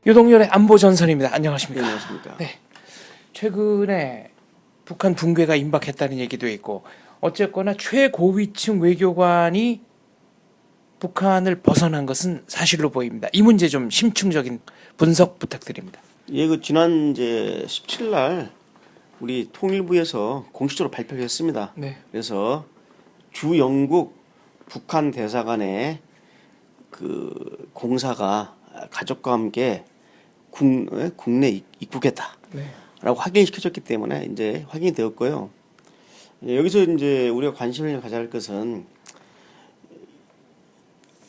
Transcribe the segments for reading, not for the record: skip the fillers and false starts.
유동열의 안보전선입니다. 안녕하십니까? 네, 안녕하십니까? 네. 최근에 북한 붕괴가 임박했다는 얘기도 있고 어쨌거나 최고위층 외교관이 북한을 벗어난 것은 사실로 보입니다. 이 문제 좀 심층적인 분석 부탁드립니다. 예, 그 지난 이제 17일 날 우리 통일부에서 공식적으로 발표를 했습니다. 네. 그래서 주 영국 북한 대사관의 그 공사가 가족과 함께 국내 입국했다라고 네. 확인시켜줬기 때문에 이제 확인이 되었고요. 여기서 이제 우리가 관심을 가져야 할 것은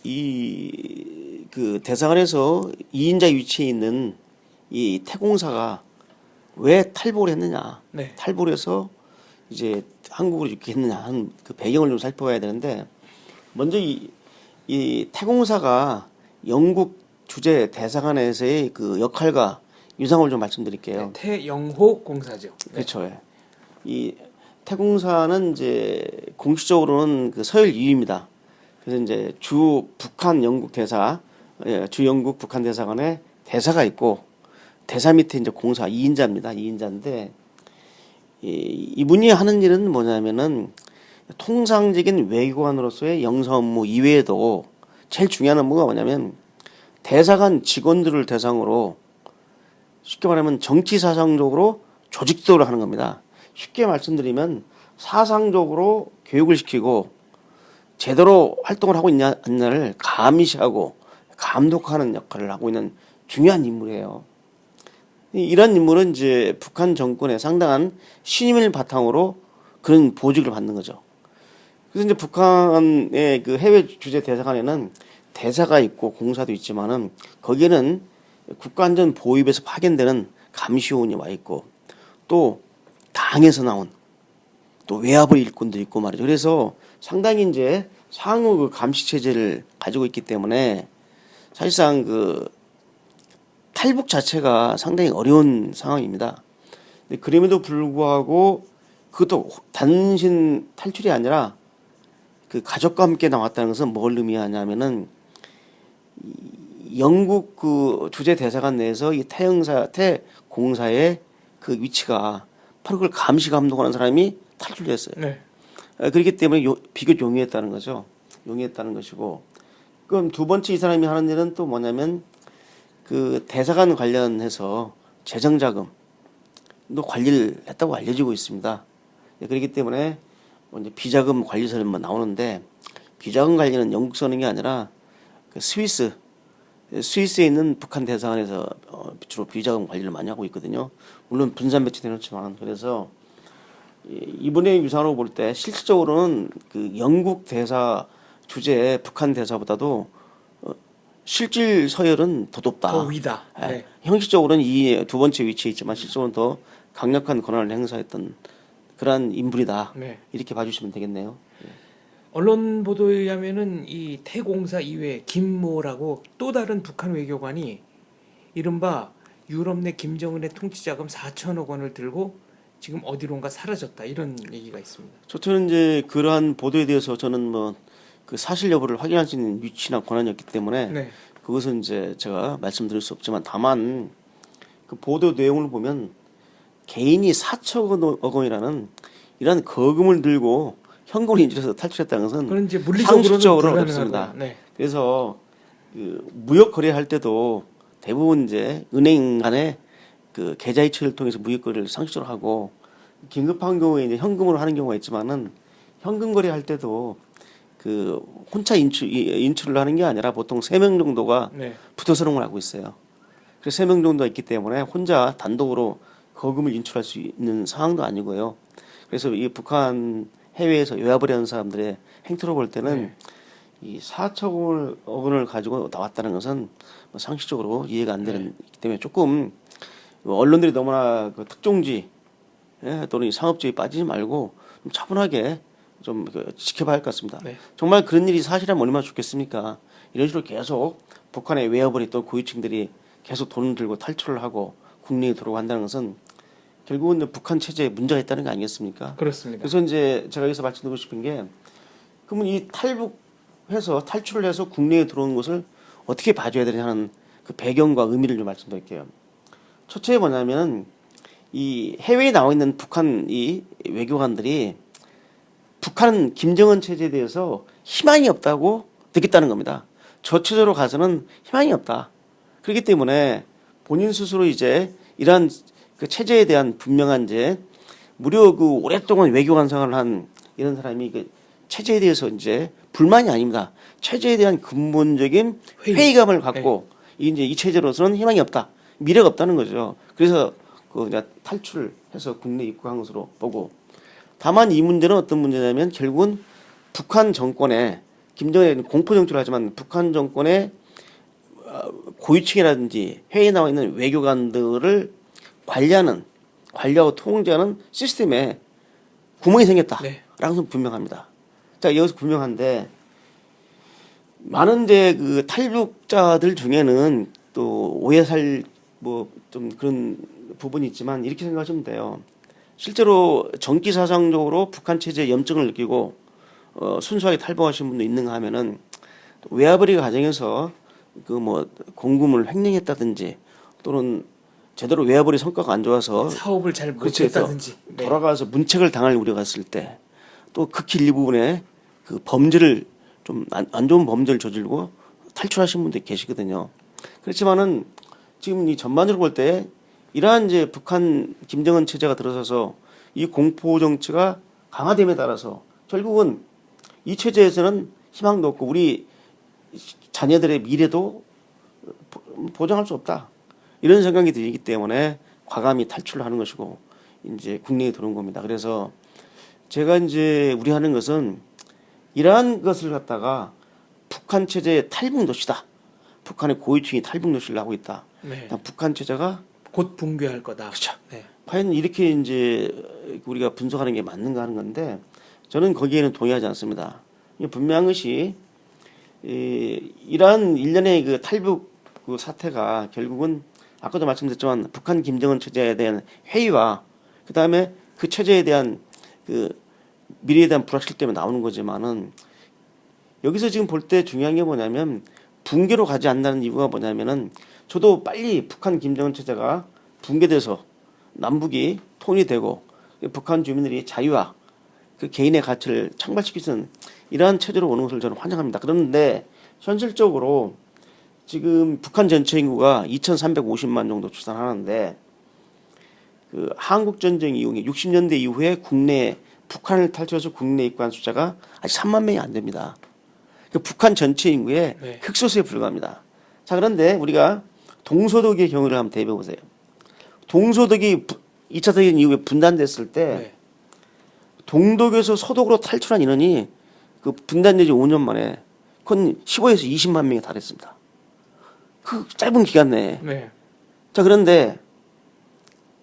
이 그 대사관에서 2인자 위치에 있는 이 태공사가 왜 탈북을 했느냐, 네. 탈북을 해서 이제 한국으로 입국했느냐 하는 그 배경을 좀 살펴봐야 되는데, 먼저 이 태공사가 영국 주재 대사관에서의 그 역할과 유상을 좀 말씀드릴게요. 네, 태영호 공사죠. 네. 그렇죠. 예. 이 태공사는 이제 공식적으로는 그 서열 2위입니다. 그래서 이제 주 북한 영국 대사, 주 영국 북한 대사관에 대사가 있고 대사 밑에 이제 공사 2인자입니다. 2인자인데 이분이 하는 일은 뭐냐면은 통상적인 외교관으로서의 영사 업무 이외에도 제일 중요한 업무가 뭐냐면 대사관 직원들을 대상으로 쉽게 말하면 정치 사상적으로 조직 지도를 하는 겁니다. 쉽게 말씀드리면 사상적으로 교육을 시키고 제대로 활동을 하고 있냐 안냐를 감시하고 감독하는 역할을 하고 있는 중요한 인물이에요. 이런 인물은 이제 북한 정권의 상당한 신임을 바탕으로 그런 보직을 받는 거죠. 그래서 이제 북한의 그 해외 주재 대사관에는 대사가 있고 공사도 있지만은 거기에는 국가안전 보위부에서 파견되는 감시요원이 와 있고 또 당에서 나온 또 외압을 일꾼도 있고 말이죠. 그래서 상당히 이제 상호 그 감시 체제를 가지고 있기 때문에 사실상 그 탈북 자체가 상당히 어려운 상황입니다. 근데 그럼에도 불구하고 그것도 단신 탈출이 아니라 그 가족과 함께 나왔다는 것은 뭘 의미하냐면은 영국 그 주재 대사관 내에서 이 태공사의 그 위치가 바로 그걸 감시 감독하는 사람이 탈출했어요. 네. 그렇기 때문에 비교적 용이했다는 거죠. 용이했다는 것이고, 그럼 두 번째 이 사람이 하는 일은 또 뭐냐면 그 대사관 관련해서 재정자금도 관리를 했다고 알려지고 있습니다. 그렇기 때문에 이제 비자금 관리서는 뭐 나오는데 비자금 관리는 영국 서는 게 아니라 그 스위스에 있는 북한 대사관에서 주로 비자금 관리를 많이 하고 있거든요. 물론 분산 배치되어 있지만 그래서 이분의 유산으로 볼 때 실질적으로는 그 영국 대사 주재 북한 대사보다도 실질 서열은 더 높다. 더 위다. 네. 형식적으로는 이 두 번째 위치에 있지만 실질적으로는 더 강력한 권한을 행사했던 그러한 인물이다. 네. 이렇게 봐주시면 되겠네요. 언론 보도에 의하면은 이 태공사 이외에 김모라고 또 다른 북한 외교관이 이른바 유럽 내 김정은의 통치자금 4천억 원을 들고 지금 어디론가 사라졌다 이런 얘기가 있습니다. 저는 이제 그러한 보도에 대해서 저는 뭐 그 사실 여부를 확인할 수 있는 위치나 권한이었기 때문에 네. 그것은 이제 제가 말씀드릴 수 없지만 다만 그 보도 내용을 보면 개인이 4천억 원이라는 이런 거금을 들고 현금을 인출해서 탈출했다는 것은 그런 이제 물리적으로는 상식적으로 불가능하고요. 어렵습니다. 네. 그래서 그 무역 거래할 때도 대부분 이제 은행 간에 그 계좌 이체를 통해서 무역 거래를 상식적으로 하고 긴급한 경우에 이제 현금으로 하는 경우가 있지만은 현금 거래할 때도 그 혼자 인출을 하는 게 아니라 보통 3명 정도가 네. 붙어서 그런 걸 알고 있어요. 그래서 3명 정도가 있기 때문에 혼자 단독으로 거금을 인출할 수 있는 상황도 아니고요. 그래서 이 북한 해외에서 외화벌이 하는 사람들의 행태로 볼 때는 이 4천억 원을 가지고 나왔다는 것은 뭐 상식적으로 이해가 안 되는 때문에 조금 언론들이 너무나 그 특종지 또는 상업주의 빠지지 말고 좀 차분하게 좀 지켜봐야 할 것 같습니다. 네. 정말 그런 일이 사실이라면 얼마나 좋겠습니까? 이런 식으로 계속 북한의 외화벌이 또 고위층들이 계속 돈을 들고 탈출을 하고 국내에 들어간다는 것은 결국은 북한 체제에 문제가 있다는 거 아니겠습니까? 그렇습니다. 그래서 이제 제가 여기서 말씀드리고 싶은 게 그러면 이 탈북해서 탈출을 해서 국내에 들어오는 것을 어떻게 봐줘야 되느냐는 그 배경과 의미를 좀 말씀드릴게요. 첫째 뭐냐면 이 해외에 나와 있는 북한 이 외교관들이 북한 김정은 체제에 대해서 희망이 없다고 느꼈다는 겁니다. 저 체제로 가서는 희망이 없다. 그렇기 때문에 본인 스스로 이제 이러한 그 체제에 대한 분명한 이제 무려 그 오랫동안 외교관 생활을 한 이런 사람이 그 체제에 대해서 이제 불만이 아닙니다. 체제에 대한 근본적인 회의감을 갖고 이제 이 체제로서는 희망이 없다. 미래가 없다는 거죠. 그래서 그 이제 탈출해서 국내 입국한 것으로 보고 다만 이 문제는 어떤 문제냐면 결국은 북한 정권의 김정은이 공포 정치를 하지만 북한 정권의 고위층이라든지 해외에 나와 있는 외교관들을 관리하고 통제하는 시스템에 구멍이 생겼다라는 것은 분명합니다. 자, 여기서 분명한데 많은 이제 그 탈북자들 중에는 또 오해살 뭐 좀 그런 부분이 있지만 이렇게 생각하시면 돼요. 실제로 정기사상적으로 북한 체제에 염증을 느끼고 순수하게 탈북하신 분도 있는가 하면은 외화벌이 과정에서 그 뭐 공금을 횡령했다든지 또는 제대로 외화벌이 성과가 안 좋아서 사업을 잘 그렇죠. 못했다든지 돌아가서 문책을 당할 우려가 있을 때 또 극히 일부분의 그 범죄를 좀 안 좋은 범죄를 저질고 탈출하신 분들이 계시거든요. 그렇지만은 지금 이 전반적으로 볼 때 이러한 이제 북한 김정은 체제가 들어서서 이 공포 정치가 강화됨에 따라서 결국은 이 체제에서는 희망도 없고 우리 자녀들의 미래도 보장할 수 없다. 이런 생각이 들기 때문에 과감히 탈출을 하는 것이고 이제 국내에 들어온 겁니다. 그래서 제가 이제 우려하는 것은 이러한 것을 갖다가 북한 체제의 탈북 노시다. 북한의 고위층이 탈북 노시를 하고 있다. 북한 체제가 곧 붕괴할 거다. 그렇죠. 과연 이렇게 이제 우리가 분석하는 게 맞는가 하는 건데 저는 거기에는 동의하지 않습니다. 분명한 것이 이러한 일련의 그 탈북 그 사태가 결국은 아까도 말씀드렸지만 북한 김정은 체제에 대한 회의와 그 다음에 그 체제에 대한 그 미래에 대한 불확실 때문에 나오는 거지만은 여기서 지금 볼 때 중요한 게 뭐냐면 붕괴로 가지 않는다는 이유가 뭐냐면은 저도 빨리 북한 김정은 체제가 붕괴돼서 남북이 통일되고 북한 주민들이 자유와 그 개인의 가치를 창발시킬 수 있는 이러한 체제로 오는 것을 저는 환영합니다. 그런데 현실적으로 지금 북한 전체 인구가 2,350만 정도 추산하는데 그 한국 전쟁 이후에 60년대 이후에 국내 북한을 탈출해서 국내 입국한 숫자가 아직 3만 명이 안 됩니다. 그 북한 전체 인구의 흑소수에 불과합니다. 자, 그런데 우리가 동소독의 경우를 한번 대비해 보세요. 동소독이 2차 대전 이후에 분단됐을 때 동독에서 소독으로 탈출한 인원이 그 분단된 지 5년 만에 그건 15에서 20만 명에 달했습니다. 그 짧은 기간 내에. 자, 그런데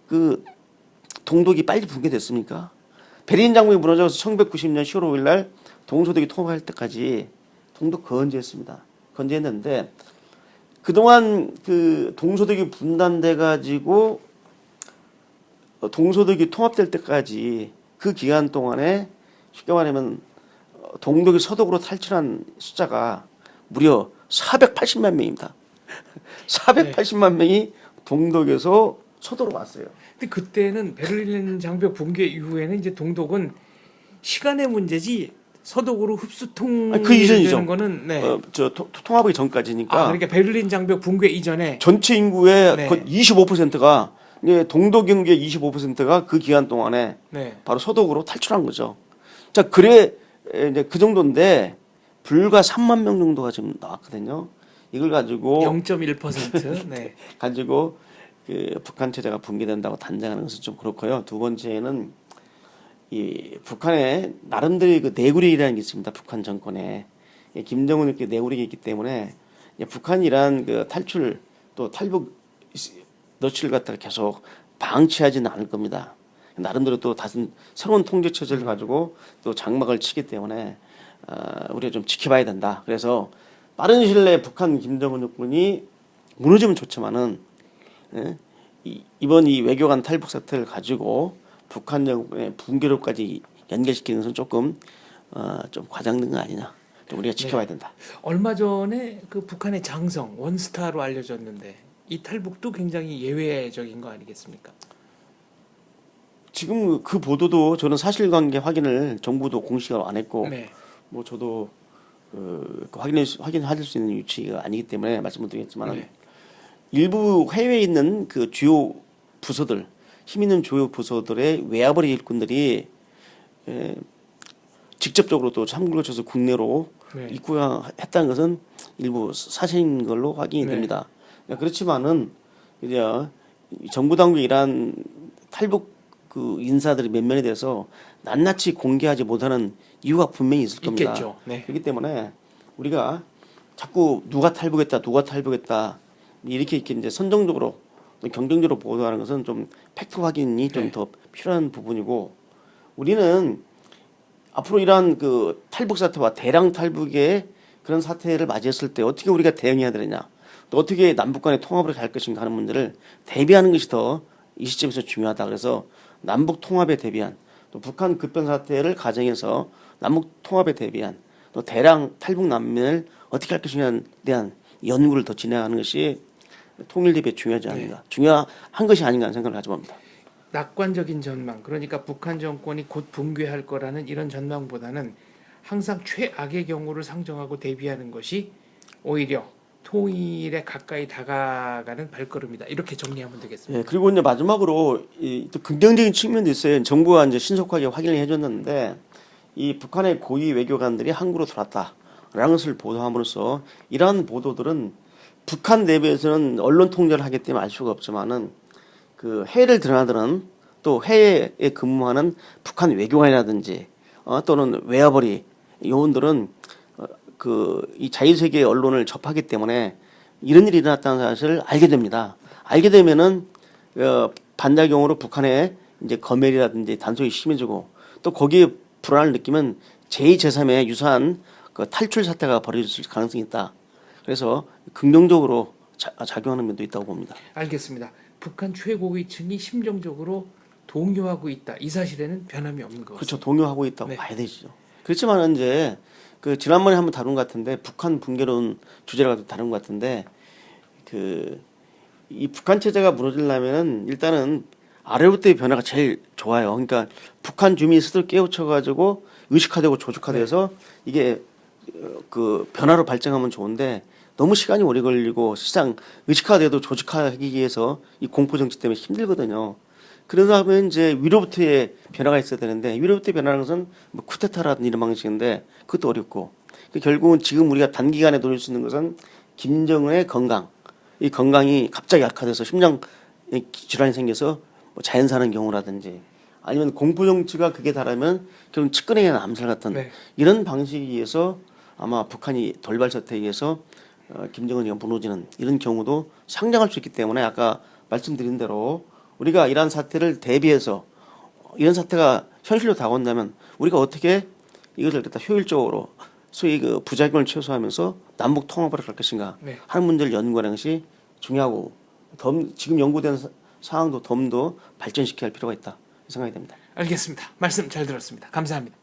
그 동독이 빨리 붕괴됐습니까? 베를린 장벽이 무너져서 1990년 10월 5일 날 동소독이 통합할 때까지 동독 건재했습니다. 건재했는데 그동안 그 동소독이 분단돼 가지고 동소독이 통합될 때까지 그 기간 동안에 쉽게 말하면 동독이 서독으로 탈출한 숫자가 무려 480만 명입니다. 480만 명이 동독에서 서독으로 왔어요. 근데 그때는 베를린 장벽 붕괴 이후에는 이제 동독은 시간의 문제지 서독으로 흡수통 그 이전이죠. 되는 거는 통합하기 전까지니까. 그러니까 베를린 장벽 붕괴 이전에 전체 인구의 거의 25%가 동독 인구의 25%가 그 기간 동안에 바로 서독으로 탈출한 거죠. 자, 그래 이제 그 정도인데 불과 3만 명 정도가 지금 나왔거든요. 이걸 가지고 0.1% 가지고 그 북한 체제가 붕괴된다고 단정하는 것은 좀 그렇고요. 두 번째는 이 북한의 나름대로의 그 내구력이라는 게 있습니다. 북한 정권에 김정은 이렇게 내구력이 있기 때문에 북한이란 그 탈출 또 탈북 너치를 갖다가 계속 방치하지는 않을 겁니다. 나름대로 또 다른 새로운 통제 체제를 가지고 또 장막을 치기 때문에 우리가 좀 지켜봐야 된다. 그래서 빠른 시일 내에 북한 김정은 정권이 무너지면 좋지만은 이번 이 외교관 탈북 사태를 가지고 북한 정권의 붕괴로까지 연결시키는 것은 조금 좀 과장된 거 아니냐. 좀 우리가 지켜봐야 된다. 얼마 전에 그 북한의 장성 원스타로 알려졌는데 이 탈북도 굉장히 예외적인 거 아니겠습니까? 지금 그 보도도 저는 사실관계 확인을 정부도 공식으로 안 했고 네. 뭐 저도 확인할 수 있는 위치가 아니기 때문에 말씀을 드리겠지만 네. 일부 해외에 있는 그 주요 부서들 힘 있는 주요 부서들의 외화벌이 일꾼들이 직접적으로 또 참고를 쳐서 국내로 네. 입국했다는 것은 일부 사실인 걸로 확인이 네. 됩니다. 그렇지만은 이제 정부 당국이 이러한 탈북 그 인사들이 몇 면에 대해서 낱낱이 공개하지 못하는 이유가 분명히 있을 겁니다. 있겠죠. 네. 그렇기 때문에 우리가 자꾸 누가 탈북했다 이렇게 이제 선정적으로 경쟁적으로 보도하는 것은 좀 팩트 확인이 좀 네. 더 필요한 부분이고 우리는 앞으로 이러한 그 탈북 사태와 대량 탈북의 그런 사태를 맞이했을 때 어떻게 우리가 대응해야 되느냐 또 어떻게 남북 간의 통합으로 갈 것인가 하는 문제를 대비하는 것이 더 이 시점에서 중요하다. 그래서 남북 통합에 대비한 또 북한 급변 사태를 가정해서 남북 통합에 대비한 또 대량 탈북 난민을 어떻게 할 것인가에 대한 연구를 더 진행하는 것이 통일 대비에 중요하지 않은가, 중요한 것이 아닌가 하는 생각을 가져봅니다. 낙관적인 전망, 그러니까 북한 정권이 곧 붕괴할 거라는 이런 전망보다는 항상 최악의 경우를 상정하고 대비하는 것이 오히려 통일에 가까이 다가가는 발걸음이다. 이렇게 정리하면 되겠습니다. 예, 그리고 이제 마지막으로 또 긍정적인 측면도 있어요. 정부가 이제 신속하게 확인을 해줬는데 이 북한의 고위 외교관들이 한국으로 들어왔다라는 것을 보도함으로써 이러한 보도들은 북한 내부에서는 언론 통제를 하기 때문에 알 수가 없지만은 그 해외를 드러나드는 또 해외에 근무하는 북한 외교관이라든지 또는 외화벌이 요원들은 그 이 자유세계 언론을 접하기 때문에 이런 일이 일어났다는 사실을 알게 됩니다. 알게 되면은 반작용으로 북한의 이제 검열이라든지 단속이 심해지고 또 거기에 불안을 느끼면 제2, 제3의 유사한 그 탈출 사태가 벌어질 가능성이 있다. 그래서 긍정적으로 작용하는 면도 있다고 봅니다. 알겠습니다. 북한 최고위층이 심정적으로 동요하고 있다. 이 사실에는 변함이 없는 것 같습니다. 그렇죠. 동요하고 있다고 네. 봐야 되죠. 그렇지만 이제 그 지난번에 한번 다룬 것 같은데 북한 붕괴론 주제를 다룬 것 같은데 그 이 북한 체제가 무너지려면은 일단은 아래로부터의 변화가 제일 좋아요. 그러니까 북한 주민이 스스로 깨우쳐가지고 의식화되고 조직화돼서 이게 그 변화로 발전하면 좋은데 너무 시간이 오래 걸리고 실상 의식화돼도 조직화하기 위해서 이 공포 정치 때문에 힘들거든요. 그러다 보면 이제 위로부터의 변화가 있어야 되는데 위로부터의 변화라는 것은 뭐 쿠데타라든지 이런 방식인데 그것도 어렵고 결국은 지금 우리가 단기간에 노릴 수 있는 것은 김정은의 건강 이 건강이 갑자기 악화돼서 심장 질환이 생겨서 뭐 자연 사는 경우라든지 아니면 공포 정치가 극에 달하면 결국 측근에게 암살 같은 네. 이런 방식에 의해서 아마 북한이 돌발 사태에 의해서 김정은이 무너지는 이런 경우도 상정할 수 있기 때문에 아까 말씀드린 대로 우리가 이러한 사태를 대비해서 이런 사태가 현실로 다가온다면 우리가 어떻게 이것을 갖다 효율적으로 소위 그 부작용을 최소화하면서 남북 통합으로 갈 것인가 네. 하는 문제를 연구하는 것이 중요하고 지금 연구된 상황도 더 발전시켜야 할 필요가 있다 생각이 됩니다. 알겠습니다. 말씀 잘 들었습니다. 감사합니다.